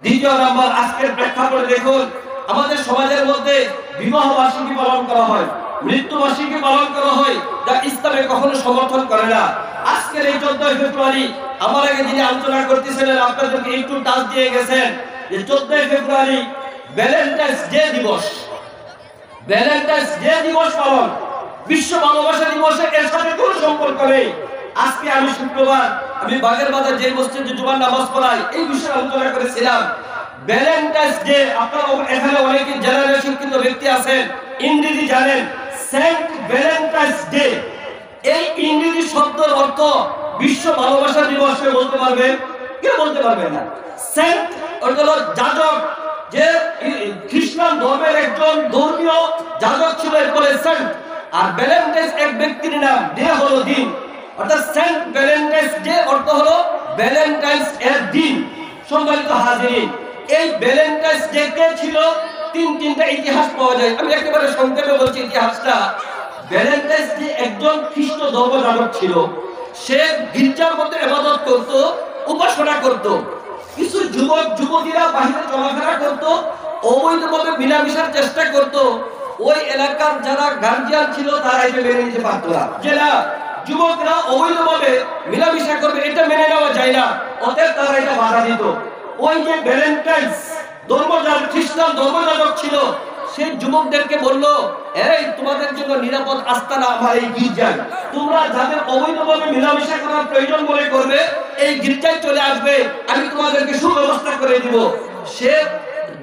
দ্বিতীয় নাম্বার, আজকের প্রেক্ষাপটে দেখুন আমাদের সমাজের মধ্যে বিবাহ বার্ষিকী পালন করা হয়, মৃত্যু বার্ষিকী পালন করা হয়, যা ইসলামে কখনো সমর্থন করে না। আজকের এই 14 ফেব্রুয়ারি আমার আগে যিনি আলোচনা করতেছিলেন আপনাদেরকে একটু টাচ দিয়ে গেছেন যে 14 ফেব্রুয়ারি ভ্যালেন্টাইন্স ডে দিবস, ভ্যালেন্টাইন্স ডে দিবস পালন, বিশ্ব ভালোবাসা দিবসের এর সাথে কোনো সম্পর্ক নেই। আজকে আমি শুক্রবার আমি বাগের বাজার যে মসজিদে জুমার নামাজ পড়াই এই বিষয়ে আলোচনা করেছিলাম। ভ্যালেন্টাইন্স ডে, আপনারা এখানে অনেকে জেনারেল শিক্ষিত ব্যক্তি আছেন, ইংরেজি জানেন, সেন্ট ভ্যালেন্টাইন্স ডে, এই ইংরেজি শব্দের অর্থ বিশ্ব ভালোবাসা দিবস বলতে পারবেন? কেউ বলতে পারবে না। সেন্ট অর্থ হলো যাজক, যে খ্রিস্টান ধর্মের একজন ধর্মীয় যাজক ছিল, এরপরে সেন্ট। আর ভ্যালেন্টাইন্স এক ব্যক্তির নাম, ডে হলো দিন, অর্থাৎ সেন্ট ভ্যালেন্টাইন্স ডে অর্থ হলো ভ্যালেন্টাইন্স এর দিন। সম্মানিত হাজিরিন, এই ভ্যালেন্টাইন্স ডে কে ছিল? তিনটা ইতিহাস পাওয়া যায়, আমি একেবারে সংক্ষেপে বলছি ইতিহাসটা। ভ্যালেন্টাইন্স ডে একজন খ্রিস্ট ধর্মযাজক ছিল, সে গির্জার মধ্যে ইবাদত করত, উপাসনা করত। কিছু যুবক যুবতীরা বাহিরে চলাফেরা করত, অবৈধভাবে মিলামিশার চেষ্টা করত। ওই এলাকার যারা গার্জিয়ান ছিল তারা এটা মেনে নিতে পারত না, যে না যুবকরা অবৈধভাবে মিলামিশা করবে, এটা মেনে নেওয়া যায় না, অতএব তারা এটা বাধা দিত। ওই যে ভ্যালেন্টাইন্স খ্রিস্টান ধর্মযাজক ছিল, সেই যুবকদেরকে বললো, এই তোমাদের জন্য নিরাপদ আস্তানা আমার এই গির্জায়, তোমরা যাদের অবৈধভাবে মিলামিশা করার প্রয়োজন মনে করবে এই গির্জায় চলে আসবে, আমি তোমাদেরকে সুব্যবস্থা করে দিব। সে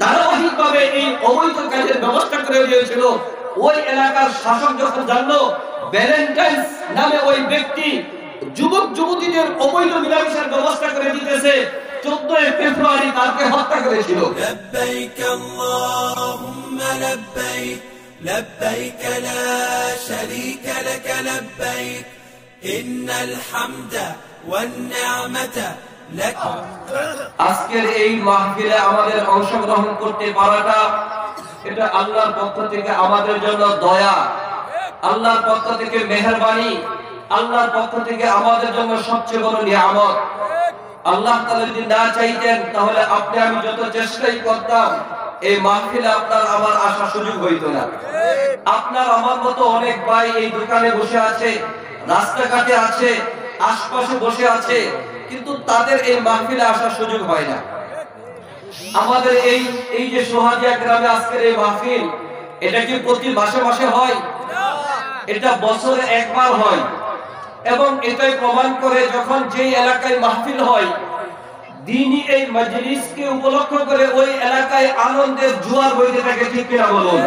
ধারাবাহিকভাবে এই অবৈধ কাজের ব্যবস্থা করে দিয়েছিল। ওই এলাকার শাসক যখন জানলো ভ্যালেন্টাইন্স নামে ওই ব্যক্তি যুবক যুবতীদের অবৈধ মিলামিশার ব্যবস্থা করে দিতেছে, 14 ফেব্রুয়ারি তাকে হত্যা করেছিল। لبيك اللهم لبيك لبيك لا شريك لك لبيك إن الحمد والنعمة لك। আজকের এই মাহফিলে আমাদের অংশগ্রহণ করতে পারাটা এটা আল্লাহর পক্ষ থেকে আমাদের জন্য দয়া, আল্লাহর পক্ষ থেকে মেহেরবানি, আল্লাহর পক্ষ থেকে আমাদের জন্য সবচেয়ে বড় নিয়ামত। আল্লাহ তাআলা যদি না চাইতেন তাহলে আপনি আমি যত চেষ্টাই করতাম এই মাহফিলে আপনার আমার আসার সুযোগ হইতো না। আপনার আমার মতো অনেক ভাই এই দোকানে বসে আছে, রাস্তাঘাটে আছে, আশপাশে বসে আছে, কিন্তু তাদের এই মাহফিলে আসার সুযোগ হয় না। আমাদের এই যে সোহাজিয়া গ্রামে আজকের এই মাহফিল, এটা কি প্রতি মাসে মাসে হয়? এটা বছরে একবার হয়। এবং এটাই প্রমাণ করে যখন যেই এলাকায় মাহফিল হয়, দিনই এই মজলিসকে উপলক্ষ করে ওই এলাকায় আনন্দের জোয়ার বইতে থাকে, ঠিক কিনা বলুন?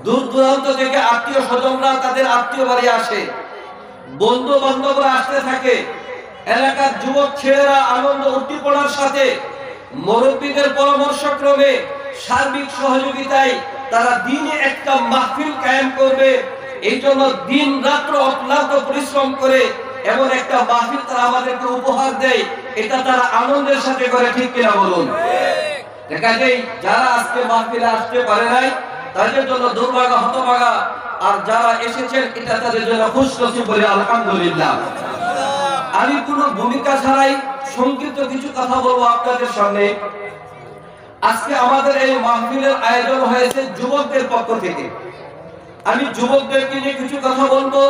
দূর দূরান্ত থেকে আত্মীয় স্বজনরা তাদের আত্মীয় বাড়ি আসে, বন্ধু বান্ধবরা আসতে থাকে, এলাকার যুবক ছেলেরা আনন্দ উদ্দীপনার সাথে মুরব্বীদের পরামর্শক্রমে সার্বিক সহযোগিতায় তারা দিনে একটা মাহফিল কায়েম করবে। এই জন্য দিন রাত্র অক্লান্ত পরিশ্রম করে এমন একটা মাহফিল তারা আমাদেরকে উপহার দেয়, এটা তারা আনন্দের সাথে করে, ঠিক কিনা বলুন? দেখা যায় যারা আজকে মাহফিলে আসতে পারে নাই তাদের জন্য দুর্ভাগা হতভাগা, আর যারা এসেছেন এটা তাদের জন্য খুশনসিব বলে আলহামদুলিল্লাহ। আমি কোনো ভূমিকা ছাড়াই সংক্ষিপ্ত কিছু কথা বলবো আপনাদের সামনে। আজকে আমাদের এই মাহফিলের আয়োজন হয়েছে যুবকদের পক্ষ থেকে। আমি যুবকদেরকে নিয়ে কিছু কথা বলবো।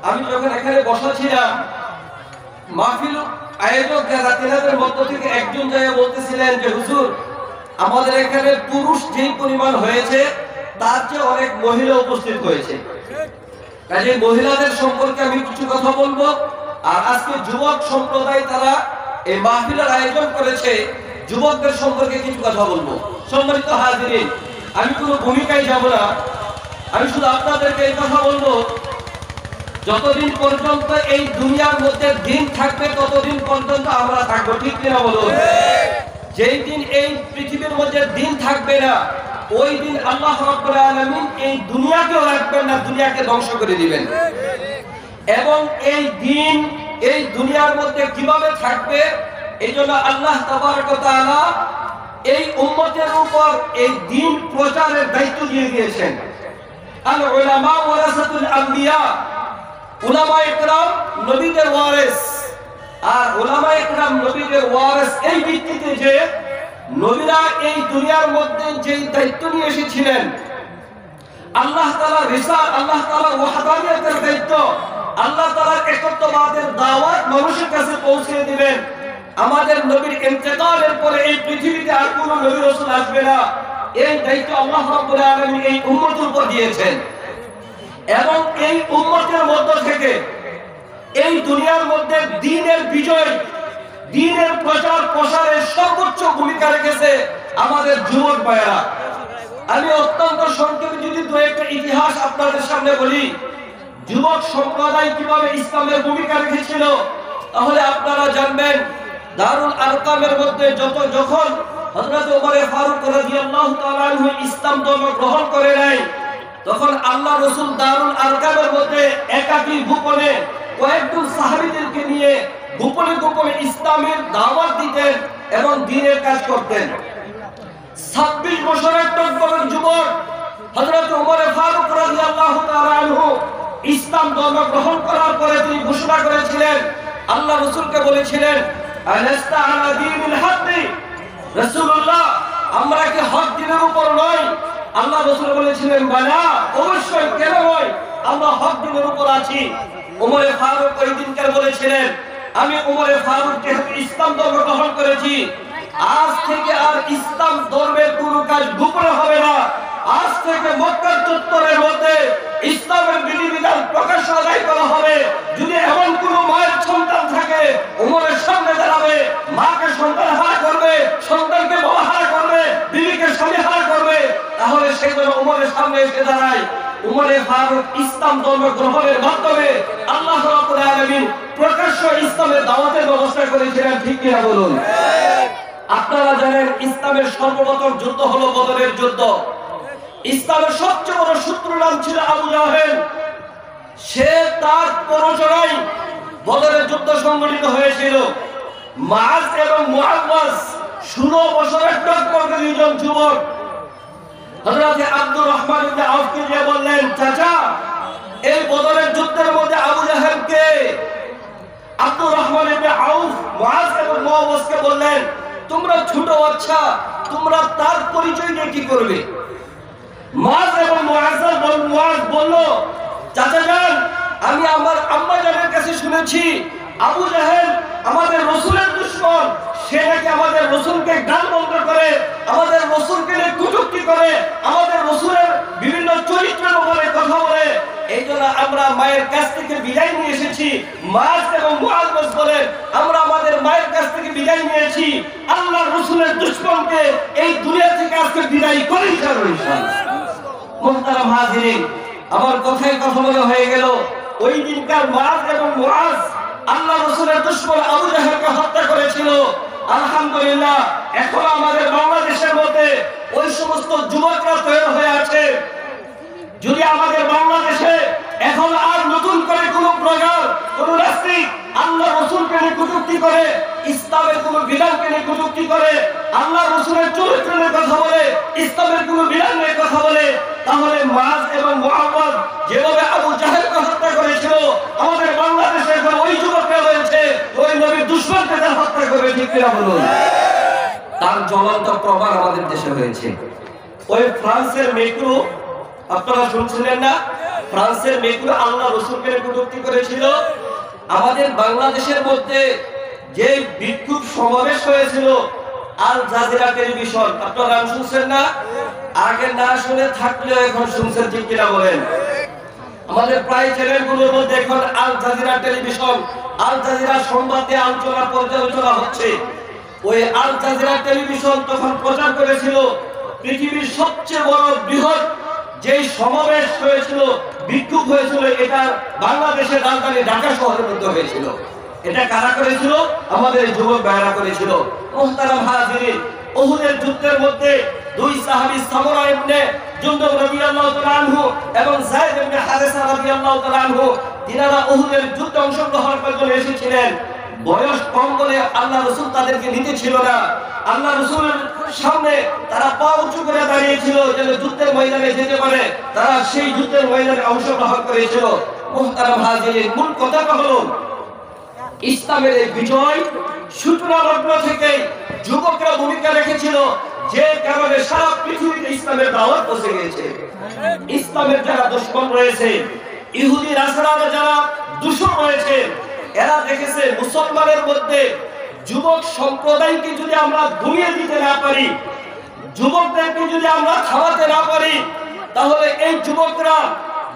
আমি যখন এখানে বসা ছিলাম, মাহফিল আয়োজক যারা তেনাদের মধ্য থেকে একজন জায়গায় বলতেছিলেন যে হুজুর, আমাদের এখানে পুরুষ যেই পরিমাণ হয়েছে তার চেয়ে অনেক মহিলা উপস্থিত হয়েছে, কাজে মহিলাদের সম্পর্কে আমি কিছু কথা বলবো। আর আজকে যুবক সম্প্রদায় তারা এই মাহফিলের আয়োজন করেছে, যুবকদের সম্পর্কে কিছু কথা বলবো। সম্মানিত হাজিরিন, আমি কোনো ভূমিকায় যাব না, আমি শুধু আপনাদেরকে এই কথা বলবো, যতদিন পর্যন্ত এই দুনিয়ার মধ্যে দিন থাকবে ততদিন পর্যন্ত আমরা থাকবো, ঠিক কিনা বলুন? যেই দিন এই পৃথিবীর মধ্যে দিন থাকবে না, ওই দিন আল্লাহ রাব্বুল আলামিন এই দুনিয়াকেও রাখবেন না, দুনিয়াকে ধ্বংস করে দিবেন। এবং এই দিন এই দুনিয়ার মধ্যে কিভাবে থাকবে, এই জন্য আল্লাহ তাবারক ওয়া তাআলা এই উম্মতের উপর এই দিন প্রচারের দায়িত্ব দিয়ে দিয়েছেন। আল উলামা ওয়ারাসাতুল আম্বিয়া, উলামায়ে কেরাম নবীদের ওয়ারিস, আর উলামায়ে কেরাম নবীদের ওয়ারিস এই ভিত্তিতে যে নবীরা এই দুনিয়ার মধ্যে যে দায়িত্ব নিয়ে এসেছিলেন, আল্লাহ তাআলার রিসালাত, আল্লাহ তাআলার ওয়াহদানিয়তের দায়িত্ব, আল্লাহ তাআলার একত্ববাদের দাওয়াত মানুষের কাছে পৌঁছে দিবেন। আমাদের নবীর ইন্তেকালের পরে এই পৃথিবীতে আর কোনো নবী রাসূল আসবে না, এই দায়িত্ব আল্লাহ রাব্বুল আলামিন এই উম্মতের উপর দিয়েছেন। এবং এই উম্মতের মধ্য থেকে এই দুনিয়ার মধ্যে দ্বীনের বিজয়, দ্বীনের প্রচার প্রসারে সর্বোচ্চ ভূমিকা রেখেছে আমাদের যুবক ভাইয়েরা। আমি অত্যন্ত সংক্ষেপে যদি দু একটা ইতিহাস আপনাদের সামনে বলি, যুবক সম্প্রদায় কিভাবে ইসলামের ভূমিকা রেখেছিল, তাহলে আপনারা জানবেন। দারুল আরকামের মধ্যে যখন হযরত ওমর ফারুক রাদিয়াল্লাহু তাআলা আনহু ইসলাম ধর্ম গ্রহণ করে নাই, তখন আল্লাহ রাসূল দারুল আরকামের মধ্যে একাকী গোপনে কয়েকজন সাহাবীদেরকে নিয়ে গোপনে গোপনে ইসলামের দাওয়াত দিতেন এবং দ্বীনের কাজ করতেন। 26 বছরের টকবক যুবক হযরত ওমর ফারুক রাদিয়াল্লাহু তাআলা আনহু ইসলাম ধর্ম গ্রহণ করার পরে তিনি ঘোষণা করেছিলেন, আল্লাহ রাসূলকে বলেছিলেন, আলাস্তা আলা দীনিল হক, রাসূলুল্লাহ আমরা কি হক দ্বীনের উপর নই? আল্লাহ রাসূল বলেছিলেন, বালা, অবশ্যই, কেন নয়, আমরা হক দ্বীনের উপর আছি। ওমর ফারুক ওই দিনকার বলেছিলেন, আমি ওমর ফারুক যেহেতু ইসলাম ধর্ম গ্রহণ করেছি, আজ থেকে আর ইসলাম ধর্মের কোনো কাজ গোপনে হবে না। আজ থেকে মক্কার চত্বরের মধ্যে ইসলামের বিধিবিধান প্রকাশ আদায় করা হবে। যদি এমন কোনো মায়ের সন্তান থাকে, ওমরের সামনে দাঁড়াবে, মাকে সন্তান হারা করবে, সন্তানকে বাবা হারা করবে, বিবিকে স্বামী হারা করবে, তাহলে সেই জন্য ওমরের সামনে এসে দাঁড়ায়। ওমর ফারুক ইসলাম ধর্ম গ্রহণের মাধ্যমে আল্লাহ রাব্বুল আলামিন প্রকাশ্য ইসলামের দাওয়াতের ব্যবস্থা করেছিলেন। ঠিক কিনা বলুন? আপনারা জানেন ইসলামের সর্বপ্রথম যুদ্ধ হলো বদরের যুদ্ধ। ইসলামের সবচেয়ে বড় শত্রুর নাম ছিল আবু জাহেল। সে তার প্ররোচনায় বদরের যুদ্ধ সংগঠিত হয়েছিল। মুআজ এবং মুআওয়াজ 16 বছরের টকবক দুইজন যুবক হযরত আব্দুর রহমান ইবনে আউফকে দিয়ে বললেন, চাচা, এই বদরের যুদ্ধের মধ্যে আবু জাহেল কে? আব্দুর রহমান ইবনে আউফ মুআজ এবং মুআওয়াজকে বললেন, তোমরা ছোট বাচ্চা, তোমরা তার পরিচয় দিয়ে কি করবে? মুআজ এবং মুআজ বলল, চাচা যান, আমি আমার আম্মা জানের কাছে শুনেছি আবু জাহেল আমাদের রাসূলের দুশমন। সে নাকি আমাদের রাসূলকে গালমন্দ করে, আমাদের রাসূলকে নিয়ে কটূক্তি করে, আমাদের রাসূলের বিভিন্ন চরিত্রের উপরে কথা বলে। এই জন্য আমরা মায়ের কাছ থেকে বিদায় নিয়ে এসেছি। মুআজ এবং মুআজ বলেন, আমরা আমাদের মায়ের কাছ থেকে বিদায় নিয়েছি, আল্লাহর রাসূলের দুশমনকে এই দুনিয়া থেকে আজকে বিদায় করে ছাড়ব ইনশাআল্লাহ। মুহতারাম হাজিরিন, আমার কথায় কথা বলে হয়ে গেল, ওই দিনকার মুআজ এবং মুআজ আল্লাহ রাসূলের দুশমন আবু জাহেলকে হত্যা করেছিল। আলহামদুলিল্লাহ, এখন আমাদের বাংলাদেশের মধ্যে ওই সমস্ত যুবকরা তৈরি হয়ে আছে। যদি আমাদের বাংলাদেশে এখন আর নতুন করে কোন প্রকার কোন রাষ্ট্রিক আল্লাহ রাসূলকে নিয়ে কটূক্তি করে, ইসলামের কোন বিধানকে নিয়ে কটূক্তি করে, আল্লাহ রাসূলের চরিত্র নিয়ে কথা বলে, ইসলামের কোন বিধান নিয়ে কথা বলে, তাহলে মুআজ এবং মুআওয়াজ যেভাবে আবু জাহেলকে হত্যা করেছিল, আমাদের বাংলাদেশে এখন ওই যুবকরা রয়েছে ওই নবীর দুশমনকে তারা হত্যা করবে। ঠিক কিনা বলুন? তার জ্বলন্ত প্রমাণ আমাদের দেশে হয়েছে। ওই ফ্রান্সের মেক্রো, আপনারা শুনছিলেন না? ফ্রান্সের মেক্রো আল্লাহ রাসূলকে কটূক্তি করেছিল। আমাদের বাংলাদেশের মধ্যে যে বিক্ষোভ সমাবেশ হয়েছিল, আল জাজিরা টেলিভিশন, আপনারা নাম শুনছেন না? আগে না শুনে থাকলেও এখন শুনছেন। ঠিক কিনা বলেন? আমাদের প্রায় চ্যানেলগুলোর মধ্যে এখন Al Jazeera television, Al Jazeera সংবাদে আলোচনা পর্যালোচনা হচ্ছে। ওই আল জাজিরা টেলিভিশন তখন প্রচার করেছিল পৃথিবীর সবচেয়ে বড় বৃহৎ যে সমাবেশ হয়েছিল, বিক্ষোভ হয়েছিল, এটা বাংলাদেশের রাজধানী ঢাকা শহরের মধ্যে হয়েছিল। এটা কারা করেছিল? আমাদের যুবক ভাইরা করেছিল। মুহতারাম হাজিরিন, উহুদের যুদ্ধের মধ্যে দুই সাহাবী সামরা ইবনে জুনদুব রাদিয়াল্লাহু তাআলা আনহু এবং যায়েদ ইবনে হারেসা রাদিয়াল্লাহু তাআলা আনহু, তিনারা উহুদের যুদ্ধে অংশগ্রহণ করতে এসেছিলেন। বয়স কম বলে আল্লাহ রাসূল তাদেরকে নিতে ছিল না। আল্লাহ রাসূলের সামনে তারা পা উঁচু করে দাঁড়িয়েছিল যেন যুদ্ধের ময়দানে যেতে পারে। তারা সেই যুদ্ধের ময়দানে অংশগ্রহণ করেছিল। মুহতারাম হাজিরিন, মূল কথাটা হলো ইসলামের এই বিজয় সূচনা লগ্ন থেকে যুবকরা ভূমিকা রেখেছিল, যে কারণে সারা পৃথিবীতে ইসলামের দাওয়াত পৌঁছে গিয়েছে। ইসলামের যারা দুশমন রয়েছে, ইহুদি নাসারারা যারা দুশমন রয়েছে, এরা দেখেছে মুসলমানের মধ্যে যুবক সম্প্রদায়কে যদি আমরা দমিয়ে দিতে না পারি, যুবকদেরকে যদি আমরা থামাতে না পারি, তাহলে এই যুবকরা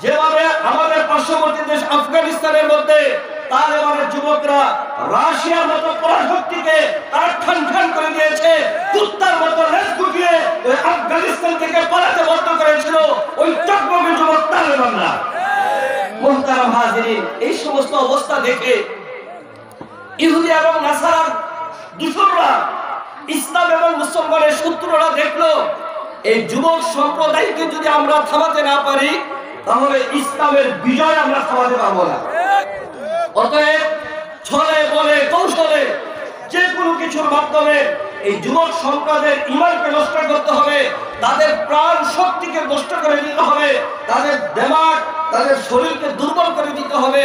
যেভাবে আমাদের পার্শ্ববর্তী দেশ আফগানিস্তানের মধ্যে তালেবানের যুবকরা রাশিয়ার মতো পরাশক্তিকে তারা ঠান ঠান করে দিয়েছে, কুত্তার মতো লেজ গুটিয়ে আফগানিস্তান থেকে পালাতে বাধ্য করেছিল ওই চক্রবর্তী যুবক তালেবানরা। মুহতারাম হাজিরিন, এই সমস্ত অবস্থা দেখে ইহুদি এবং নাসারার দুশমনরা, ইসলাম এবং মুসলমানের শত্রুরা দেখলো এই যুবক সম্প্রদায়কে যদি আমরা থামাতে না পারি, তাহলে ইসলামের বিজয় আমরা থামাতে পারবো না। অতএব ছলে বলে কৌশলে যে কোনো কিছুর মাধ্যমে এই যুবক সম্প্রদায়ের ঈমানকে নষ্ট করতে হবে, তাদের প্রাণ শক্তিকে নষ্ট করে দিতে হবে, তাদের দিমাগ, তাদের শরীরকে দুর্বল করে দিতে হবে।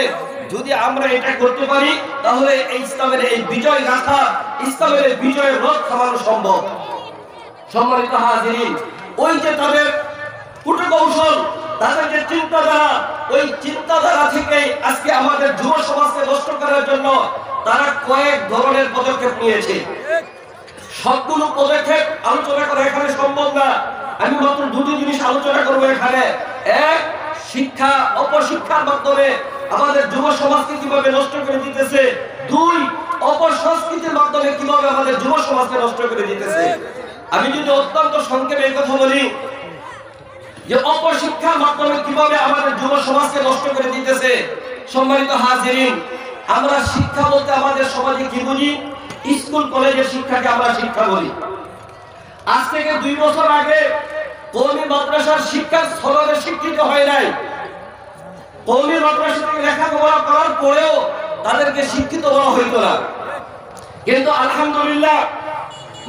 যদি আমরা এটা করতে পারি, তাহলে এই ইসলামের এই বিজয় গাথা, ইসলামের এই বিজয়ের রথ থামানো সম্ভব। সম্মানিত হাজিরিন, ওই যে তাদের কুটকৌশল, তাদের যে চিন্তাধারা, ওই চিন্তাধারা থেকে আজকে আমাদের যুব সমাজকে নষ্ট করার জন্য তারা কয়েক ধরনের পদক্ষেপ নিয়েছে। সবগুলো পদক্ষেপ আলোচনা করা এখানে সম্ভব না। আমি মাত্র দুটি জিনিস আলোচনা করবো এখানে। এক, শিক্ষা অপশিক্ষার মাধ্যমে আমাদের যুব সমাজকে কিভাবে নষ্ট করে দিতেছে। দুই, অপসংস্কৃতির মাধ্যমে কিভাবে আমাদের যুব সমাজকে নষ্ট করে দিতেছে। আমি যদি অত্যন্ত সংক্ষেপে এই কথা বলি যে অপশিক্ষার মাধ্যমে কিভাবে আমাদের যুব সমাজকে নষ্ট করে দিতেছে। সম্মানিত হাজিরিন, আমরা শিক্ষা বলতে আমাদের সমাজে কি বুঝি? স্কুল কলেজের শিক্ষাকে আমরা শিক্ষা বলি। আজ থেকে 2 বছর আগে কওমি মাদ্রাসার শিক্ষার স্থলে শিক্ষিত হয় নাই। কওমি মাদ্রাসা থেকে লেখাপড়া করার পরেও তাদেরকে শিক্ষিত বলা হইতো না। কিন্তু আলহামদুলিল্লাহ,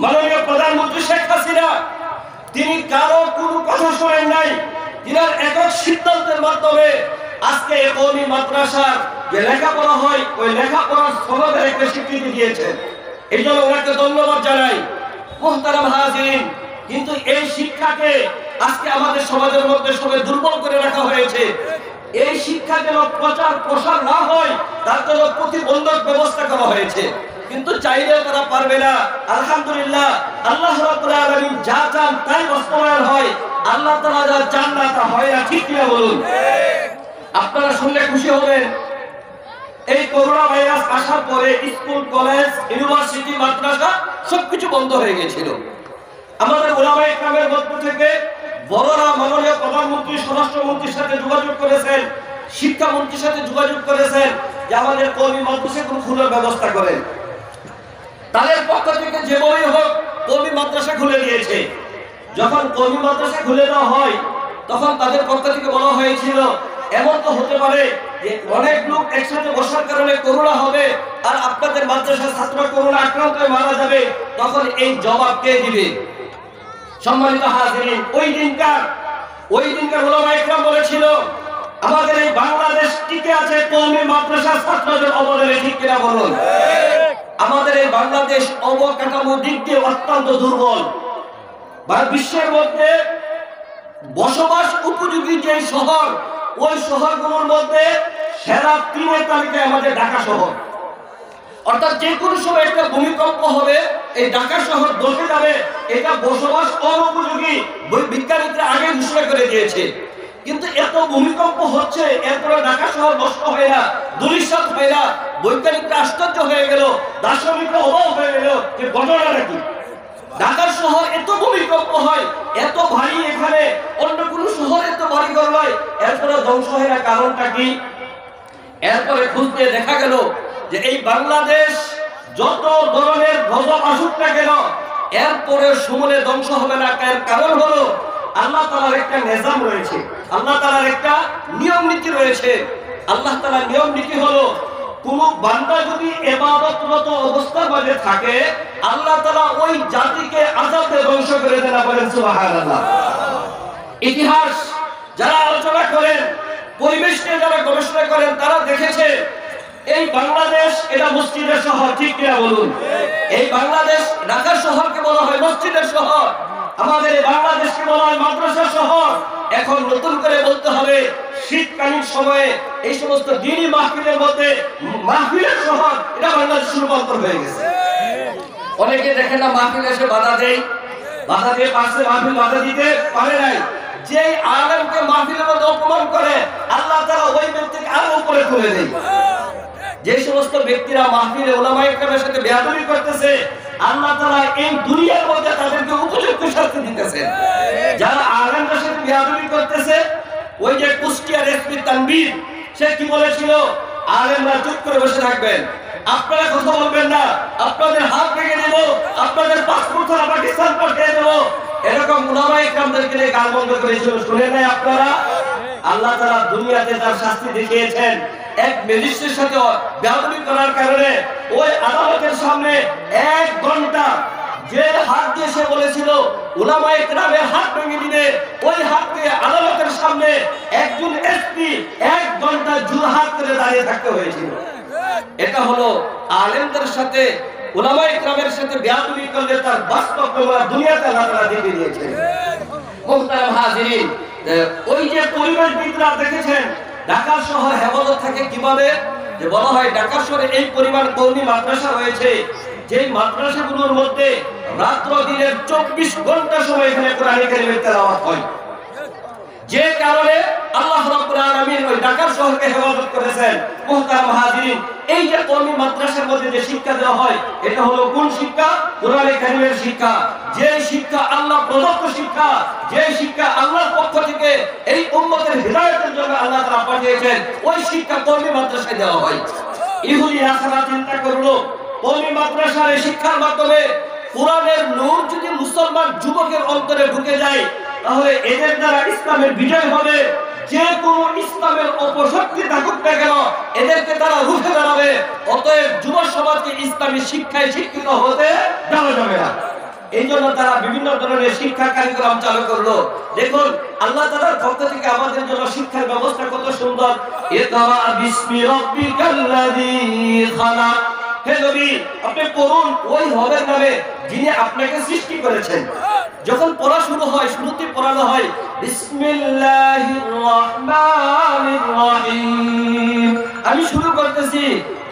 মাননীয় প্রধানমন্ত্রী শেখ হাসিনা তিনি কারো কোনো কথা শোনেন নাই। তিনার একক সিদ্ধান্তের মাধ্যমে আজকে কওমি মাদ্রাসার যে লেখাপড়া হয়, ওই লেখাপড়ার স্থলের একটা স্বীকৃতি দিয়েছেন। এই জন্য ওনাকে ধন্যবাদ জানাই। মুহতারাম হাজিরিন, কিন্তু এই শিক্ষাকে আজকে আমাদের সমাজের মধ্যে সবাই দুর্বল করে রাখা হয়েছে। এই শিক্ষা যেন প্রচার প্রসার না হয়, তার জন্য প্রতিবন্ধক ব্যবস্থা করা হয়েছে। কিন্তু চাইলেও তারা পারবে না। আলহামদুলিল্লাহ, আল্লাহ রাব্বুল আলামিন যা চান তাই বাস্তবায়ন হয়। আল্লাহ তাআলা যা চান না তা হয় না। ঠিক কিনা বলুন? আপনারা শুনলে খুশি হবেন, এই করোনা ভাইরাস আসার পরে স্কুল, কলেজ, ইউনিভার্সিটি, মাদ্রাসা সবকিছু বন্ধ হয়ে গেছিল। আমাদের উলামায়ে কেরামের পক্ষ থেকে বড়রা মাননীয় প্রধানমন্ত্রী, স্বরাষ্ট্রমন্ত্রীর সাথে যোগাযোগ করেছেন, শিক্ষামন্ত্রীর সাথে যোগাযোগ করেছেন যে আমাদের কওমি মাদ্রাসা কোনো খোলার ব্যবস্থা করেন। তাদের পক্ষ থেকে যেভাবেই হোক কওমি মাদ্রাসা খুলে দিয়েছে। যখন কওমি মাদ্রাসা খুলে দেওয়া হয়, তখন তাদের পক্ষ থেকে বলা হয়েছিল এমন তো হতে পারে যে অনেক লোক একসাথে বসার কারণে করোনা হবে আর আপনাদের মাদ্রাসার ছাত্র করোনা আক্রান্ত হয়ে মারা যাবে, তখন এই জবাব কে দিবে? সম্মানিত হাজিরিন, ওই দিনকার উলামায়ে কেরাম বলেছিল আমাদের এই বাংলাদেশ টিকে আছে কওমি মাদ্রাসার ছাত্রদের অবদানে। ঠিক কিনা বলুন? আমাদের এই বাংলাদেশ অবকাঠামো দিক দিয়ে অত্যন্ত দুর্বল। বিশ্বের মধ্যে বসবাস উপযোগী যে শহর, ওই শহরগুলোর মধ্যে সেরা 3 তালিকায় আমাদের ঢাকা শহর। অর্থাৎ যে কোনো সময় একটা ভূমিকম্প হবে, এই ঢাকা শহর ধসে যাবে, এটা বসবাস অনুপযোগী বিজ্ঞানীরা আগে ঘোষণা করে দিয়েছে। কিন্তু এত ভূমিকম্প হচ্ছে, এরপরে ঢাকা শহর নষ্ট হয় না, ধূলিসাৎ হয় না। বৈজ্ঞানিকরা আশ্চর্য হয়ে গেল, দার্শনিকরা অবাক হয়ে গেল যে ঘটনাটা কি। ঢাকার শহর এত ভূমিকম্প হয়, এত ভারী, এখানে অন্য কোনো শহরে এত ভারী ঘর নয়, এরপরে ধ্বংস হয় না। কারণটা কি? এরপরে খুঁজতে দেখা গেল যে এই বাংলাদেশ যত ধরনের গজব আসুক না কেন, এরপরে সমূলে ধ্বংস হবে না। কারণ হলো আল্লাহ তাআলার একটা নিজাম রয়েছে, আল্লাহ তাআলার একটা নিয়ম নীতি রয়েছে। আল্লাহ তাআলার নিয়ম নীতি হলো কোন বান্দা যদি ইবাদতরত অবস্থার মধ্যে থাকে, আল্লাহ তাআলা ওই জাতিকে আযাব দিয়ে ধ্বংস করে দেন। বলেন সুবহানাল্লাহ। ইতিহাস যারা আলোচনা করেন, পরিবেশ নিয়ে যারা গবেষণা করেন, তারা দেখেছে এই বাংলাদেশ এটা মসজিদের শহর, ঠিক কিনা বলুন? এই বাংলাদেশ, ঢাকা শহরকে বলা হয় মসজিদের শহর, আমাদের এই বাংলাদেশকে বলা হয় মাদ্রাসা শহর। এখন নতুন করে বলতে হবে শীতকালীন সময়ে এই সমস্ত দ্বীনি মাহফিলের মধ্যে মাহফিলের শহর এটা বাংলাদেশে রূপান্তর হয়ে গেছে। অনেকে দেখেন না মাহফিল এসে বাধা দেয়, বাধা দিয়ে পাশে মাহফিল বাধা দিতে পারে নাই। যে আলেমকে মাহফিলের মধ্যে অপমান করে আল্লাহ তাআলা ওই ব্যক্তিকে আরো উপরে তুলে দেয়। যে সমস্ত ব্যক্তিরা মাহফিলে উলামায়ে কেরামের সাথে বেয়াদবি করতেছে আল্লাহ তাআলা এই দুনিয়ার মধ্যে তাদেরকে উপযুক্ত শাস্তি দিতেছেন। যারা আলেমদের সাথে বেয়াদবি করতেছে, ওই যে কুষ্টিয়ার এসপি তানভীর, সে কি বলেছিল? আলেমরা চুপ করে বসে থাকবেন, আপনারা কথা বলবেন না, আপনাদের হাত ভেঙে দেব, আপনাদের পাসপোর্ট ছাড়া পাকিস্তান পাঠিয়ে দেব। এরকম উলামায়ে কেরামদেরকে নিয়ে গাল বন্ধ করেছিল, শুনে নাই আপনারা? আল্লাহ তাআলা দুনিয়াতে তার শাস্তি দেখিয়েছেন। এক ম্যাজিস্ট্রেটের সাথে বেয়াদবি করার কারণে ওই আদালতের সামনে 1 ঘন্টা যে হাত দিয়ে সে বলেছিল উলামায়ে কেরামের হাত ভেঙে দিবে, ওই হাতকে আদালতের সামনে একজন এসপি 1 ঘন্টা জুরহাত করে দাঁড়িয়ে থাকতে হয়েছিল। এটা হলো আলেমদের সাথে উলামায়ে কেরামের সাথে বেয়াদবি করলে তার বাস্তব প্রমাণ দুনিয়াতে আল্লাহ তাআলা দেখিয়ে দিয়েছেন। মুহতারাম হাজিরিন, ওই যে পরিবেশবিদরা দেখেছেন ঢাকা শহর হেফাজত থাকে কিভাবে? যে বলা হয় ঢাকা শহরে এই পরিমাণ কওমি মাদ্রাসা রয়েছে, যে মাদ্রাসাগুলোর মধ্যে রাত্র দিনের 24 ঘন্টা সময় এখানে কোরআন কারীমের তেলাওয়াত হয়। যে কারণে আল্লাহ রাব্বুল আলামিন ওই ঢাকা শহরকে হেফাজত করেছেন। মুহতারাম হাজিরিন, এই যে কওমি মাদ্রাসার মধ্যে যে শিক্ষা দেওয়া হয় এটা হলো কোন শিক্ষা? কোরআন কারীমের শিক্ষা। যে শিক্ষা আল্লাহ প্রদত্ত শিক্ষা, যে শিক্ষা আল্লাহর পক্ষ থেকে এই উম্মতের হিদায়াতের জন্য আল্লাহ তাআলা পাঠিয়েছেন, ওই শিক্ষা কওমি মাদ্রাসায় দেওয়া হয়। ইহুদি নাসারা চিন্তা করলো কওমি মাদ্রাসার এই শিক্ষার মাধ্যমে কোরআনের নূর যদি মুসলমান যুবকের অন্তরে ঢুকে যায় তাহলে এদের দ্বারা ইসলামের বিজয় হবে। যে কোনো ইসলামের অপশক্তি থাকুক না কেন এদেরকে তারা রুখে দাঁড়াবে। অতএব যুব সমাজকে ইসলামী শিক্ষায় শিক্ষিত হতে দেওয়া যাবে না। এই জন্য তারা বিভিন্ন ধরনের শিক্ষা কার্যক্রম চালু করলো। দেখুন আল্লাহ তাআলার পক্ষ থেকে আমাদের জন্য শিক্ষার ব্যবস্থা কত সুন্দর। ইকরা বিসমি রাব্বিকাল্লাযী খালাক। হে নবী, আপনি পড়ুন ওই রবের নামে যিনি আপনাকে সৃষ্টি করেছেন। যখন পড়া শুরু হয় শুরুতে পড়ানো হয় বিসমিল্লাহির রহমানির রহিম। আমি শুরু করতেছি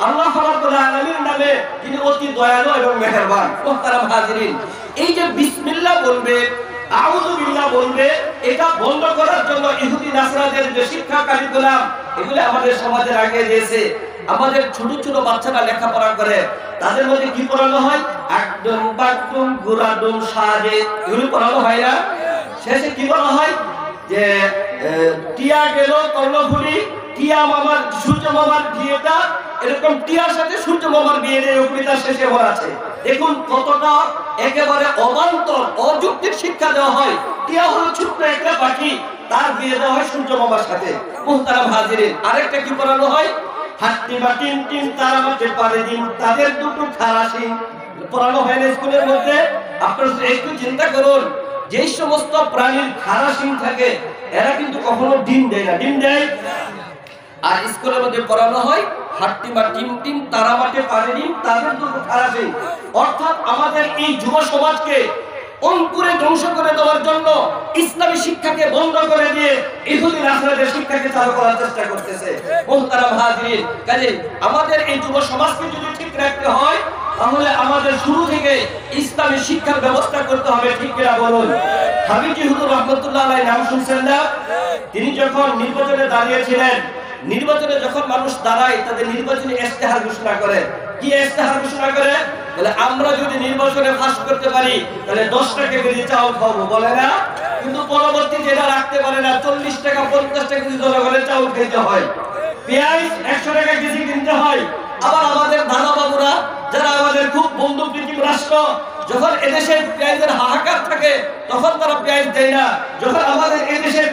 আল্লাহ রাব্বুল আলামিনের নামে যিনি অতি দয়ালু এবং মেহেরবান। মুহতারাম হাজিরিন, এই যে বিসমিল্লাহ বলবে, আউযু বিল্লাহ বলবে, এটা বন্ধ করার জন্য ইহুদি নাসরাদের যে শিক্ষা কারিকুলাম এগুলো আমাদের সমাজের আগে দিয়েছে। আমাদের ছোট ছোট বাচ্চারা লেখাপড়া করে, তাদের মধ্যে কি পড়ানো হয়? একদম বাকদম গুরাদম সাজে, এগুলো পড়ানো হয় না? শেষে কি বলা হয়? যে টিয়া গেল কর্ণফুলি, টিয়া মামার সূর্য মামার বিয়েটা, এরকম টিয়ার সাথে সূর্য মামার বিয়ে নিয়ে কবিতা শেষে বলা আছে। দেখুন কতটা একেবারে অবান্তর অযৌক্তিক শিক্ষা দেওয়া হয়। টিয়া হলো ছোট্ট একটা পাখি, তার বিয়ে দেওয়া হয় সূর্য মামার সাথে। মুহতারাম হাজিরিন, আরেকটা কি পড়ানো হয়? হাট্টি বা টিম টিম তারা মাঠে পারে দিন, তাদের দুটো খারাসি পড়ানো হয় না স্কুলের মধ্যে। আপনারা একটু চিন্তা করুন, যে সমস্ত প্রাণীর খারাসি থাকে এরা কিন্তু কখনো ডিম দেয় না, ডিম দেয়। আর স্কুলের মধ্যে পড়ানো হয় হাট্টি বা টিম টিম তারা মাঠে পারে দিন, তাদের দুটো খারাসি। অর্থাৎ আমাদের এই যুব সমাজকে অঙ্কুরে ধ্বংস করে দেওয়ার জন্য ইসলামী শিক্ষাকে বন্ধ করে দিয়ে ইহুদি নাসরাদের শিক্ষাকে চালু করার চেষ্টা করতেছে। মুহতারাম হাজিরিন, কাজেই আমাদের এই যুব সমাজকে যদি ঠিক রাখতে হয় তাহলে আমাদের শুরু থেকে ইসলামী শিক্ষার ব্যবস্থা করতে হবে, ঠিক কিনা বলুন? হাবিজি হুজুর রাহমাতুল্লাহ আলাইহি নাম শুনছেন না? তিনি যখন নির্বাচনে দাঁড়িয়েছিলেন, নির্বাচনে যখন মানুষ দাঁড়ায় তাদের নির্বাচনী ইশতেহার ঘোষণা করে। কি ইশতেহার ঘোষণা করে? বলে আমরা যদি নির্বাচনে পাস করতে পারি তাহলে 10 টাকা কেজি চাউল খাবো, বলে না? কিন্তু পরবর্তীতে এটা রাখতে পারে না, 40 টাকা 50 টাকা কেজি জনগণের চাউল খেতে হয়, পেঁয়াজ 100 টাকা কেজি কিনতে হয়। আবার আমাদের দাদা বাবুরা যারা আমাদের খুব বন্ধু প্রীতিম রাষ্ট্র, যখন এদেশে পেঁয়াজের হাহাকার থাকে তখন তারা পেঁয়াজ দেয় না। যখন আমাদের এদেশে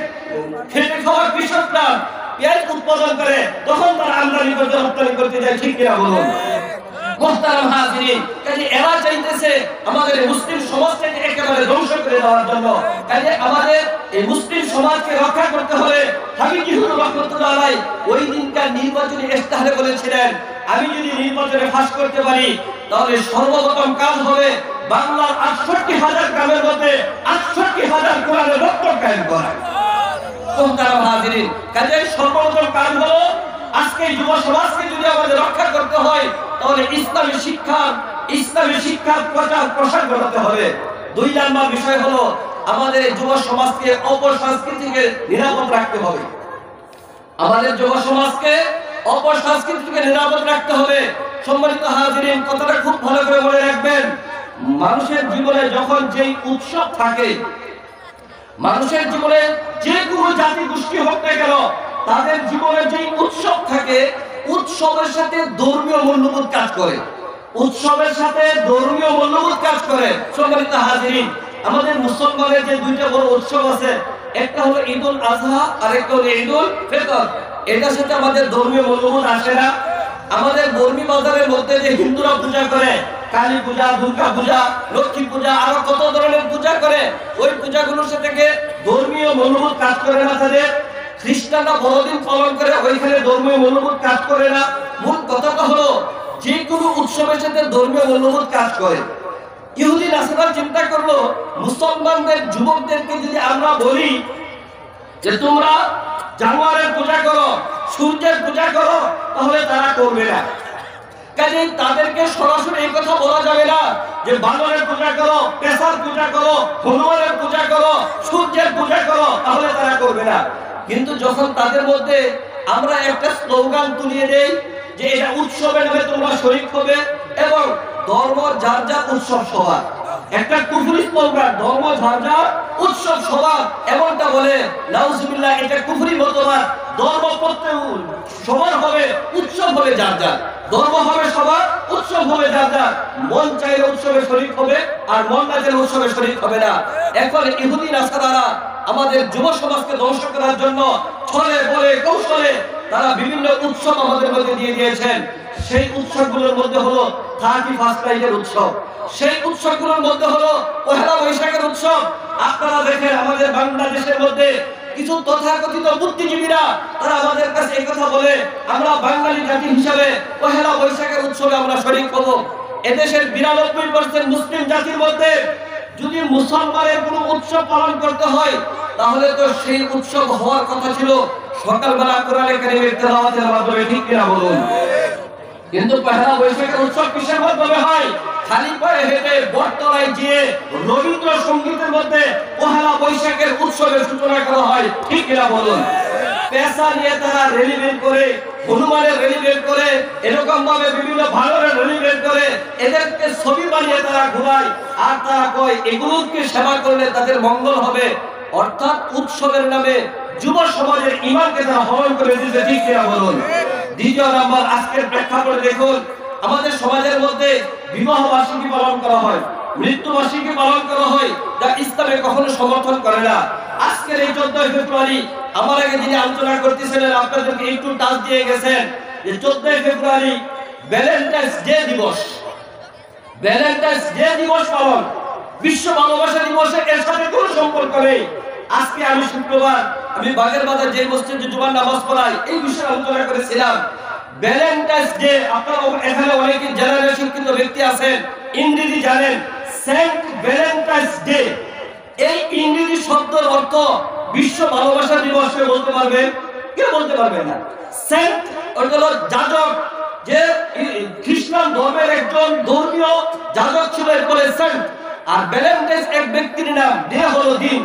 খেটে খাওয়া কৃষকরা পেঁয়াজ উৎপাদন করে তখন তারা আমদানি করতে রপ্তানি করতে যায়, ঠিক কিনা বলুন? মুহতারাম হাজিরিন, কাজে এরা চাইতেছে আমাদের মুসলিম সমাজটাকে একেবারে ধ্বংস করে দেওয়ার জন্য। কাজে আমাদের এই মুসলিম সমাজকে রক্ষা করতে হলে হাবিব হুজুর রাহমাতুল্লাহ আলাইহি ওই দিনকার নির্বাচনী ইশতেহারে বলেছিলেন, আমি যদি নির্বাচনে ফাঁস করতে পারি তাহলে সর্বপ্রথম কাজ হবে বাংলার ৬৮,০০০ গ্রামের মধ্যে ৬৮,০০০ কোরআনের মক্তব কায়েম করা। মুহতারাম হাজিরিন, কাজে সর্বপ্রথম কাজ হলো আজকে যুব সমাজকে যদি আমাদের রক্ষা করতে হয় তাহলে ইসলামী শিক্ষার প্রচার প্রসার ঘটাতে হবে। ২ নম্বর বিষয় হলো আমাদের যুব সমাজকে অপসংস্কৃতিকে নিরাপদ রাখতে হবে। আমাদের যুব সমাজকে অপসংস্কৃতি থেকে নিরাপদ রাখতে হবে। সম্মানিত হাজিরিন, কথাটা খুব ভালো করে মনে রাখবেন, মানুষের জীবনে যখন যেই উৎসব থাকে, মানুষের জীবনে যে কোনো জাতি গোষ্ঠী হোক না কেন, তাদের জীবনে যেই উৎসব থাকে, উৎসবের সাথে ধর্মীয় মূল্যবোধ কাজ করে। উৎসবের সাথে ধর্মীয় মূল্যবোধ কাজ করে। সম্মানিত হাজিরিন, আমাদের মুসলমানের যে 2টা বড় উৎসব আছে, একটা হলো ঈদুল আজহা আর একটা হলো ঈদুল ফিতর। এটার সাথে আমাদের ধর্মীয় মূল্যবোধ আসে না। আমাদের ধর্মী বাজারের মধ্যে যে হিন্দুরা পূজা করে, কালী পূজা, দুর্গা পূজা, লক্ষ্মী পূজা, আরো কত ধরনের পূজা করে, ওই পূজাগুলোর সাথে ধর্মীয় মূল্যবোধ কাজ করে না তাদের। খ্রিস্টানরা বড়দিন পালন করে, ওইখানে ধর্মীয় মূল্যবোধ কাজ করে না। মূল কথাটা হলো যে কোনো উৎসবের সাথে ধর্মীয় মূল্যবোধ কাজ করে। ইহুদি নাসারা চিন্তা করলো, মুসলমানদের যুবকদেরকে যদি আমরা বলি যে তোমরা জানোয়ারের পূজা করো, সূর্যের পূজা করো, তাহলে তারা করবে না। কাজেই তাদেরকে সরাসরি এই কথা বলা যাবে না যে বানরের পূজা করো, পেশার পূজা করো, হনুমানের পূজা করো, সূর্যের পূজা করো, তাহলে তারা করবে না। কিন্তু যখন তাদের মধ্যে আমরা একটা স্লোগান তুলিয়ে দেই যে এটা উৎসবের নামে তোমরা শরীক হবে এবং ধর্ম যার যার উৎসব সবার, একটা কুফরি স্লোগান, ধর্ম যার যার উৎসব সবার, এমনটা বলে নাউজুবিল্লাহ, এটা কুফরি মতবাদ। ধর্ম প্রত্যেক সবার হবে, উৎসব হবে যার যার, ধর্ম হবে সবার, উৎসব হবে যার যার। মন চাইলে উৎসবে শরীক হবে আর মন না চাইলে উৎসবে শরীক হবে না। এখন ইহুদি নাসারারা আমাদের যুব সমাজকে ধ্বংস করার জন্য ছলে বলে কৌশলে তারা বিভিন্ন উৎসব আমাদের মধ্যে দিয়ে দিয়েছেন। সেই উৎসবগুলোর মধ্যে হলো 31st নাইটের উৎসব, সেই উৎসবগুলোর মধ্যে হলো পহেলা বৈশাখের উৎসব। আপনারা দেখেন আমাদের বাংলাদেশের মধ্যে কিছু তথাকথিত বুদ্ধিজীবীরা তারা আমাদের কাছে এই কথা বলে, আমরা বাঙালি জাতি হিসাবে পহেলা বৈশাখের উৎসবে আমরা শরীক হব। এদেশের 92% মুসলিম জাতির মধ্যে যদি মুসলমানের কোনো উৎসব পালন করতে হয় তাহলে তো সেই উৎসব হওয়ার কথা ছিল সকালবেলা কোরআনে কারীমের তেলাওয়াতের মাধ্যমে, ঠিক কিনা বলুন? কিন্তু পহেলা বৈশাখের উৎসব কিসের মাধ্যমে হয়? খালি পায়ে হেঁটে বটতলায় গিয়ে রবীন্দ্রসঙ্গীতের মধ্যে পহেলা বৈশাখের উৎসবের সূচনা করা হয়, ঠিক কিনা বলুন? পেশা নিয়ে তারা র্যালি বের করে, হনুমানের র্যালি বের করে, এরকম ভাবে বিভিন্ন ভাঙরের র্যালি বের করে, এদেরকে ছবি বানিয়ে তারা ঘুরায় আর তারা কয় এগুলোকে সেবা করলে তাদের মঙ্গল হবে। অর্থাৎ উৎসবের নামে যুব সমাজের ঈমানকে তারা হরণ করে দিতে, ঠিক কিনা বলুন? দ্বিতীয় নাম্বার, আজকের প্রেক্ষাপটে দেখুন আমাদের সমাজের মধ্যে বিবাহ বার্ষিকী পালন করা হয়, মৃত্যু বার্ষিকী পালন করা হয়, যা ইসলামে কখনো সমর্থন করে না। আজকের এই 14 ফেব্রুয়ারি আমার আগে যিনি আলোচনা করতেছিলেন আপনাদেরকে একটু টাচ দিয়ে গেছেন যে 14 ফেব্রুয়ারি ভ্যালেন্টাইন্স ডে দিবস, ভ্যালেন্টাইন্স ডে দিবস পালন, বিশ্ব ভালোবাসা দিবসের এর সাথে কোনো সম্পর্ক নেই। আজকে আমি শুক্রবার আমি বাগের বাজার যে মসজিদে জুমার নামাজ পড়াই এই বিষয়ে আলোচনা করেছিলাম। ভ্যালেন্টাইন্স ডে, আপনারা এখানে অনেকে জেনারেল শিক্ষিত ব্যক্তি আছেন, ইংরেজি জানেন, সেন্ট ভ্যালেন্টাইন্স ডে, এই ইংরেজি শব্দের অর্থ বিশ্ব ভালোবাসা দিবস বলতে পারবেন? কেউ বলতে পারবে না। সেন্ট অর্থ হলো যাজক, যে খ্রিস্টান ধর্মের একজন ধর্মীয় যাজক ছিল, এরপরে সেন্ট। আর ভ্যালেন্টাইন্স এক ব্যক্তির নাম, ডে হলো দিন,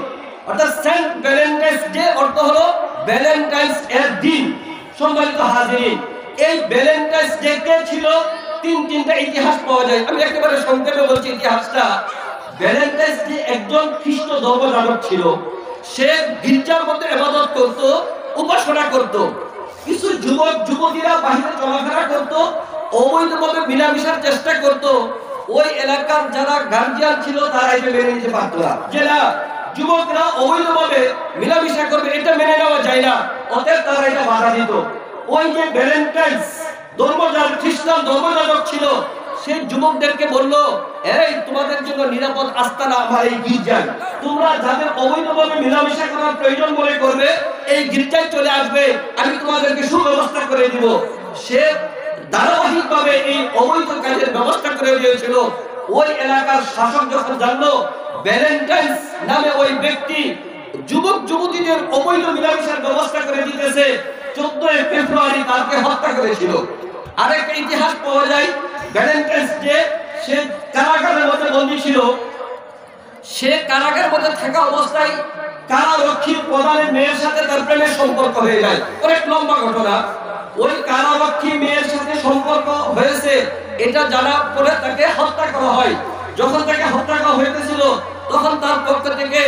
অর্থাৎ সেন্ট ভ্যালেন্টাইন্স ডে অর্থ হলো ভ্যালেন্টাইন্স এর দিন। সম্মানিত হাজিরিন, এই ভ্যালেন্টাইন্স ডে কে ছিল? তিনটা ইতিহাস পাওয়া যায়, আমি একেবারে সংক্ষেপে বলছি ইতিহাসটা। ভ্যালেন্টাইন্স ডে একজন খ্রিস্ট ধর্মযাজক ছিল, সে গির্জার মধ্যে ইবাদত করত, উপাসনা করত। কিছু যুবক যুবতীরা বাইরে চলাফেরা করত, অবৈধভাবে মিলামিশার চেষ্টা করত। ওই এলাকার যারা গার্জিয়ান ছিল তারা এটা মেনে নিতে পারত না, যে না যুবকরা অবৈধভাবে মিলামিশা করবে, এটা মেনে নেওয়া যায় না, অতএব তারা এটা বাধা দিত। ওই যে ভ্যালেন্টাইন্স খ্রিস্টান ধর্মযাজক ছিল, সেই যুবকদেরকে বলল, এই তোমাদের জন্য নিরাপদ আস্তানা আমার এই গির্জায়, তোমরা যাদের অবৈধভাবে মেলামেশা করার প্রয়োজন মনে করবে এই গির্জায় চলে আসবে, আমি তোমাদেরকে সুব্যবস্থা করে দিব। সে ধারাবাহিকভাবে এই অবৈধ কাজের ব্যবস্থা করে দিয়েছিল। ওই এলাকার শাসক যখন জানলো ভ্যালেন্টাইন্স নামে ওই ব্যক্তি যুবক যুবতীদের অবৈধ মেলামেশার ব্যবস্থা করে দিতেছে, 14 ফেব্রুয়ারি তাকে হত্যা করেছিল। আরেকটা ইতিহাস পাওয়া যায়, ভ্যালেন্টাইন্স ডে সে কারাগারের মধ্যে বন্দী ছিল। সে কারাগারের মধ্যে থাকা অবস্থায় কারারক্ষীর প্রধানের মেয়ের সাথে তার প্রেমের সম্পর্ক হয়ে যায়। অনেক লম্বা ঘটনা। ওই কারারক্ষী মেয়ের সাথে সম্পর্ক হয়েছে এটা জানার পরে তাকে হত্যা করা হয়। যখন তাকে হত্যা করা হইতেছিল তখন তার পক্ষ থেকে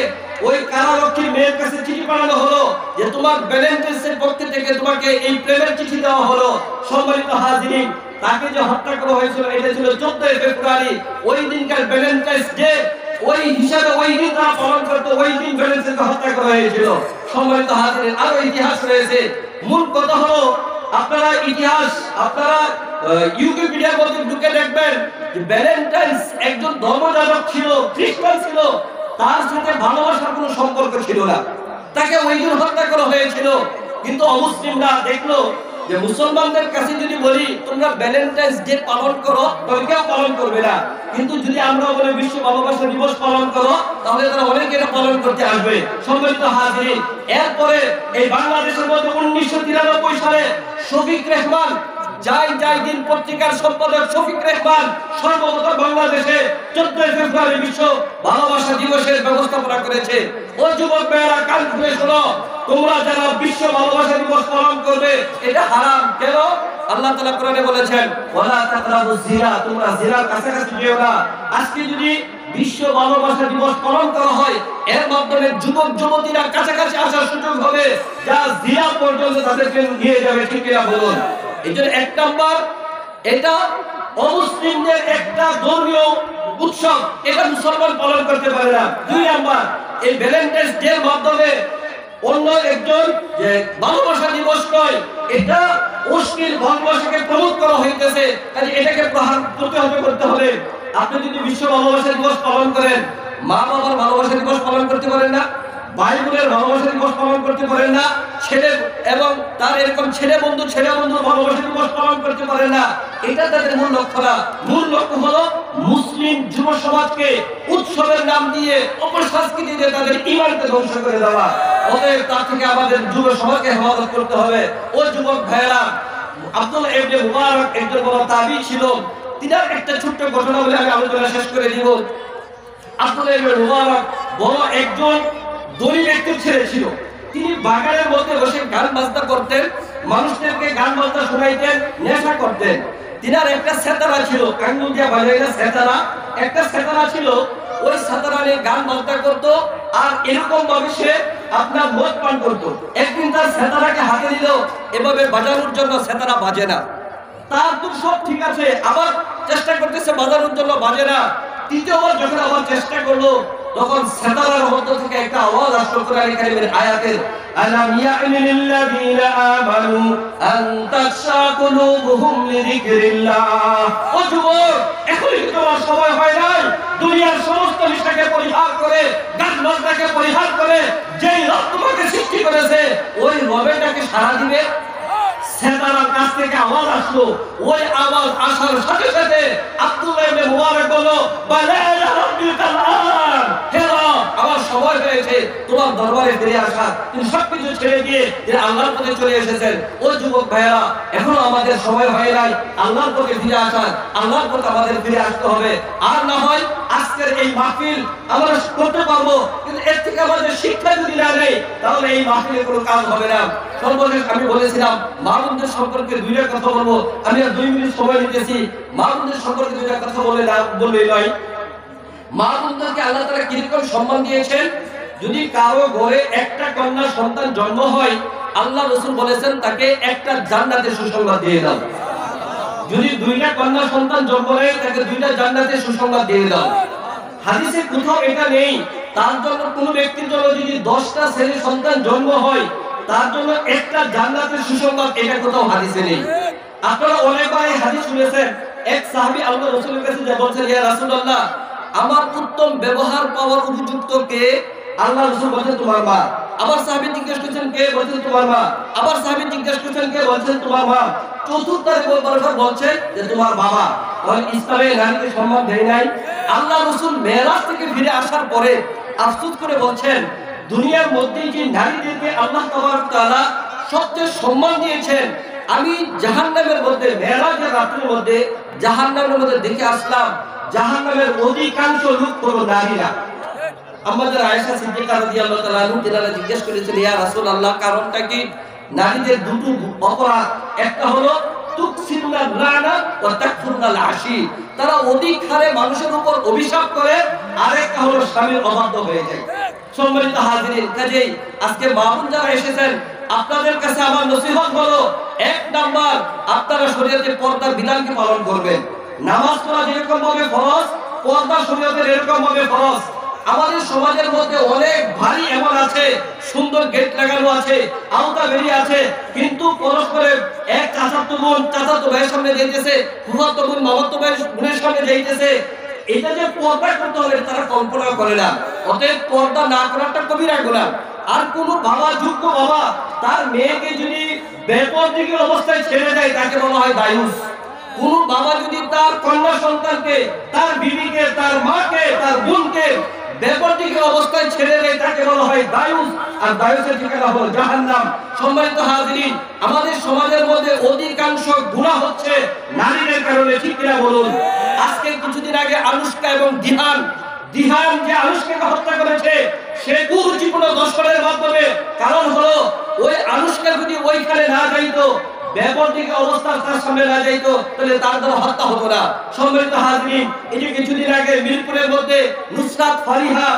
ওই কারারক্ষীর মেয়ের কাছে চিঠি পাঠানো হলো যে তোমার ভ্যালেন্টাইন্সের পক্ষ থেকে তোমাকে এই প্রেমের চিঠি দেওয়া হলো। সম্মানিত হাজিরিন, তাকে যে হত্যা করা হয়েছিল এটা ছিল 14 ফেব্রুয়ারি। ওই দিনকার ভ্যালেন্টাইন্স ডে ওই হিসাবে ওই দিন তারা পালন করতো, ওই দিন ভ্যালেন্টাইন্সকে হত্যা করা হয়েছিল। সম্মানিত হাজিরিন, আরো ইতিহাস রয়েছে। মূল কথা হলো আপনারা ইতিহাস আপনারা উইকিপিডিয়ার মধ্যে ঢুকে দেখবেন যে ভ্যালেন্টাইন্স একজন ধর্মযাজক ছিল, খ্রিস্টান ছিল, তার সাথে ভালোবাসার কোনো সম্পর্ক ছিল না, তাকে ওই দিন হত্যা করা হয়েছিল। কিন্তু অমুসলিমরা দেখলো যে মুসলমানদের কাছে যদি বলি তোমরা ভ্যালেন্টাইন্স ডে পালন করো তবে কেউ পালন করবে না, কিন্তু যদি আমরা বলি বিশ্ব ভালোবাসা দিবস পালন করো তাহলে তারা অনেকে এটা পালন করতে আসবে। সম্মানিত হাজিরিন, এরপরে এই বাংলাদেশের মধ্যে 1993 সালে শফিক রেহমান যাই দিন পত্রিকার সম্পাদক শফিক রেহমান সর্বপ্রথম বাংলাদেশে 14 ফেব্রুয়ারি বিশ্ব ভালোবাসা দিবসের ব্যবস্থাপনা করেছে। ও যুবক ভাইয়েরা কান খুলে শোনো, তোমরা যারা বিশ্ব ভালোবাসা দিবস পালন করবে এটা হারাম। কেন? আল্লাহ তাআলা কোরআনে বলেছেন ওয়ালা তাকরাবুজ জিনা, তোমরা জিনার কাছাকাছি যেও না। আজকে যদি বিশ্ব ভালোবাসা দিবস পালন করা হয় এর মাধ্যমে যুবক যুবতীরা কাছাকাছি আসার সুযোগ হবে, যা জিনা পর্যন্ত তাদেরকে নিয়ে যাবে। ঠিক কিনা বলুন? এইজন্য এক নাম্বার এটা অমুসলিমদের একটা ধর্মীয় উৎসব, এটা মুসলমান পালন করতে পারে না। দুই নাম্বার এই ভ্যালেন্টাইন্স ডে এর মাধ্যমে অন্য একজন যে ভালোবাসা দিবস নয়, এটা অশ্লীল ভালোবাসাকে প্রমোট করা হইতেছে, কাজে এটাকে প্রহার করতে হবে। আপনি যদি বিশ্ব ভালোবাসা দিবস পালন করেন, মা বাবার ভালোবাসা দিবস পালন করতে পারেন না, ভাই বোনের ভালোবাসা দিবস পালন করতে পারেন না, ছেলে এবং তার এরকম ছেলে বন্ধুর ভালোবাসা দিবস পালন করতে পারেন না, এটা তাদের মূল লক্ষ্য না। মূল লক্ষ্য হলো মুসলিম যুব সমাজকে উৎসবের নাম দিয়ে অপসংস্কৃতি দিয়ে তাদের ঈমানকে ধ্বংস করে দেওয়া। অতএব তার থেকে আমাদের যুব সমাজকে হেফাজত করতে হবে। ও যুবক ভাইয়েরা, আব্দুল্লাহ ইবনে মুবারক একজন বড় তাবী ছিল। তিনার একটা ছোট্ট ঘটনা বলে আমি আলোচনা শেষ করে দিব। আব্দুল্লাহ ইবনে মুবারক বড় একজন ধনী ব্যক্তির ছেলে ছিল। তিনি বাগানের মধ্যে বসে গান বাজনা করতেন, মানুষদেরকে গান বাজনা শোনাইতেন, নেশা করতেন। তিনার একটা সেতারা ছিল, আঙ্গুল দিয়ে বাজাইনা সেতারা, একটা সেতারা ছিল। ওই সেতারা নিয়ে গান বাজনা করতো আর এরকম ভাবে সে আপনার মদ পান করতো। একদিন তার সেতারাকে হাতে দিল, এভাবে বাজানোর জন্য সেতারা বাজে না। তার তো সব ঠিক আছে, আবার চেষ্টা করতেছে বাজানোর জন্য, বাজে না। তৃতীয়বার যখন আবার চেষ্টা করলো তখন সেতারার মধ্য থেকে একটা আওয়াজ আসলো কোরআন কারীমের আয়াতের, আলাম ইয়ানি লিল্লাযিনা আমানু আন তাখশা কুলুবুহুম লিযিকরিল্লাহ। ও যুবক, এখনই কি তোমার সময় হয় নাই দুনিয়ার সমস্ত নিশাকে পরিহার করে, গান বাজনাকে পরিহার করে যেই রব তোমাকে সৃষ্টি করেছে ওই রবেটাকে সাড়া দিবে? সেতারার কাছ থেকে আওয়াজ আসলো। ওই আওয়াজ আসার সাথে সাথে আব্দুল্লাহ ইবনে মুবারক বলল, বালা রাব্বিকাল আন, হে রব, আমার সময় হয়েছে তোমার দরবারে ফিরে আসা। তিনি সবকিছু ছেড়ে দিয়ে তিনি আল্লাহর পথে চলে এসেছেন। ও যুবক ভাইয়েরা, এখনো আমাদের সময় হয় নাই আল্লাহর পথে ফিরে আসার। আল্লাহর পথে আমাদের ফিরে আসতে হবে। আর না হয় আজকের এই মাহফিল আমরা করতে পারবো, কিন্তু এর থেকে আমাদের শিক্ষা যদি না নেই তাহলে এই মাহফিলের কোনো কাজ হবে না। সর্বশেষ আমি বলেছিলাম মা বোনদের সম্পর্কে দুইটা কথা বলবো। আমি আর 2 মিনিট সময় নিতেছি। মা বোনদের সম্পর্কে দুইটা কথা বললেই নয়। মা বোনদেরকে আল্লাহ তাআলা কিরকম সম্মান দিয়েছেন। যদি কারো ঘরে একটা কন্যা সন্তান জন্ম হয়, আল্লাহ রাসূল বলেছেন তাকে একটা জান্নাতের সুসংবাদ দিয়ে দাও। যদি 2টা কন্যা সন্তান জন্ম নেয় তাকে 2টা জান্নাতের সুসংবাদ দিয়ে দাও। হাদিসে কোথাও এটা নেই। তার জন্য কোন ব্যক্তির জন্য যদি 10টা ছেলে সন্তান জন্ম হয় তার জন্য একটা জান্নাতের সুসংবাদ, এটা কোথাও হাদিসে নেই। আপনারা অনেকবার এই হাদিস শুনেছেন, এক সাহাবী আল্লাহ রাসূলের কাছে যে বলছেন, ইয়া রাসূলুল্লাহ, আমার উত্তম ব্যবহার পাওয়ার উপযুক্ত কে? আল্লাহ রাসূল বলেন, তোমার মা। আবার সাহাবী জিজ্ঞেস করছেন, কে? বলছেন, তোমার মা। আবার সাহাবী জিজ্ঞেস করছেন, কে? বলছেন, তোমার মা। চতুর্থবার বলছেন যে তোমার বাবা। তাহলে ইসলামে নারীকে সম্মান দেয় নাই? আল্লাহ রাসূল মেরাজ থেকে ফিরে আসার পরে আফসোস করে বলছেন, দুনিয়ার মধ্যে যে নারীদেরকে আল্লাহ তাবারক ওয়া তাআলা সবচেয়ে সম্মান দিয়েছেন, আমি জাহান্নামের মধ্যে মেরাজের রাতের মধ্যে জাহান্নামের মধ্যে দেখে আসলাম, জাহান্নামের অধিকাংশ লোক হলো নারীরা। আমাদের আয়েশা সিদ্দিকা রাদিয়াল্লাহু তাআলা আনহা জিজ্ঞেস করেছিলেন, ইয়া রাসূলুল্লাহ, কারণটা কি? নারীদের দুটো অপরাধ, একটা হলো তুকসিরুনাল লানা ওয়া তাকফুরুনাল আশি, তারা অধিক হারে মানুষের উপর অভিশাপ করে, আরেকটা হলো স্বামীর অবাধ্য হয়ে যায়। সম্মানিত হাজিরিন, কাজেই আজকে মা বোন যারা এসেছেন, আপনাদের কাছে আমার নসিহত হলো, এক নাম্বার, আপনারা শরীয়তের পর্দার বিধানকে পালন করবেন। নামাজ পড়া যেরকম ভাবে ফরজ, পর্দা শরীয়তের এরকম ভাবে ফরজ। আমাদের সমাজের মধ্যে অনেক ভারী এমন আছে, সুন্দর গেট লাগানো আছে, আওতা বেরিয়ে আছে, কিন্তু পরস্পরে এক চাচাতো ভাইয়ের সামনে যাইতেছে, ফুফাতো বোন মামাতো বোনের সামনে যাইতেছে, এটা যে পর্দা করতে হবে তারা কল্পনা করে না। অতএব পর্দা না করাটা কবিরা গুনাহ। আর কোন বাবা, যোগ্য বাবা, তার মেয়েকে যদি বেপরদিকের অবস্থায় ছেড়ে দেয়, তাকে বলা হয় দায়ুস। কোন বাবা যদি তার কন্যা সন্তানকে, তার বিবিকে, তার মাকে, তার বোনকে বেপরদিকের অবস্থায় ছেড়ে দেয়, তাকে বলা হয় দায়ুস। আর দায়ুসের ঠিকানা হলো জাহান্নাম। সম্মানিত হাজিরিন, আমাদের সমাজের মধ্যে অধিকাংশ গুনাহ হচ্ছে নারীদের কারণে, ঠিক কিনা বলুন? আজকে কিছুদিন আগে আনুশকা এবং দিহান যে আনুশকাকে হত্যা করেছে, সে কুরুচিপূর্ণ দর্শনের মাধ্যমে। কারণ হলো, ওই আনুশকা যদি ওইখানে না যাইতো, বেপরদিকে অবস্থা তার সামনে না যাইতো, তাহলে তার দ্বারা হত্যা হতো না। সম্মানিত হাজিরিন, এই যে কিছুদিন আগে মিরপুরের মধ্যে নুসরাত ফারিহা,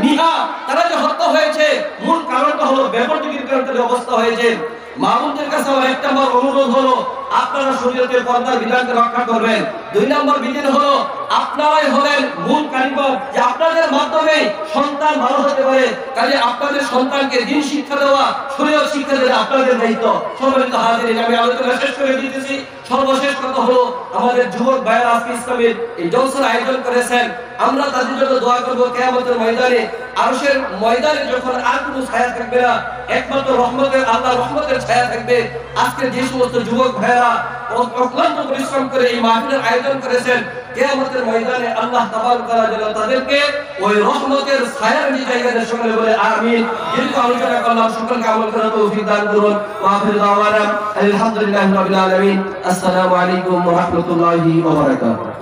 নিহা, তারা যে হত্যা হয়েছে, মূল কারণটা হলো বেপরদিকের কারণে অবস্থা হয়েছে। মা বোনদের কাছে আমার এক নম্বর অনুরোধ হলো, আপনারা শরীয়তের পর্দার বিধানকে রক্ষা করবেন। দুই নম্বর বিধান হলো, আপনারাই হলেন মূল কারিগর, যে আপনাদের মাধ্যমে সন্তান ভালো হতে পারে। কাজে আপনাদের সন্তানকে দ্বীন শিক্ষা দেওয়া, শরীয়ত শিক্ষা দেওয়া আপনাদের দায়িত্ব। সম্মানিত হাজিরিন, আমি আলোচনা শেষ করে দিতেছি। সর্বশেষ কথা হলো, আমাদের যুবক ভাইয়েরা আজকে ইসলামের এই জলসার আয়োজন করেছেন, আমরা তাদের জন্য দোয়া করব, কিয়ামতের ময়দানে, আরশের ময়দানে যখন আর কোনো ছায়া থাকবে না, একমাত্র আল্লাহর রহমতের ছায়া থাকবে। আজকে যে সমস্ত যুবক ভাইয়েরা অক্লান্ত পরিশ্রম করে এই মাহফিলের আয়োজন করেছেন, কিয়ামতের ময়দানে আল্লাহ তাবারক ওয়া তাআলা যেন তাদেরকে ওই রহমতের ছায়ার নিচে জায়গাতে সকলে বলে আমিন। যেহেতু আলোচনা করলাম, সকলকে আমল করার তৌফিক দান করুন। ওয়া আখিরু দাওয়ানা আলহামদুলিল্লাহি রাব্বিল আলামিন। আসসালামু আলাইকুম ওয়া রাহমাতুল্লাহি ওয়া বারাকাতুহু।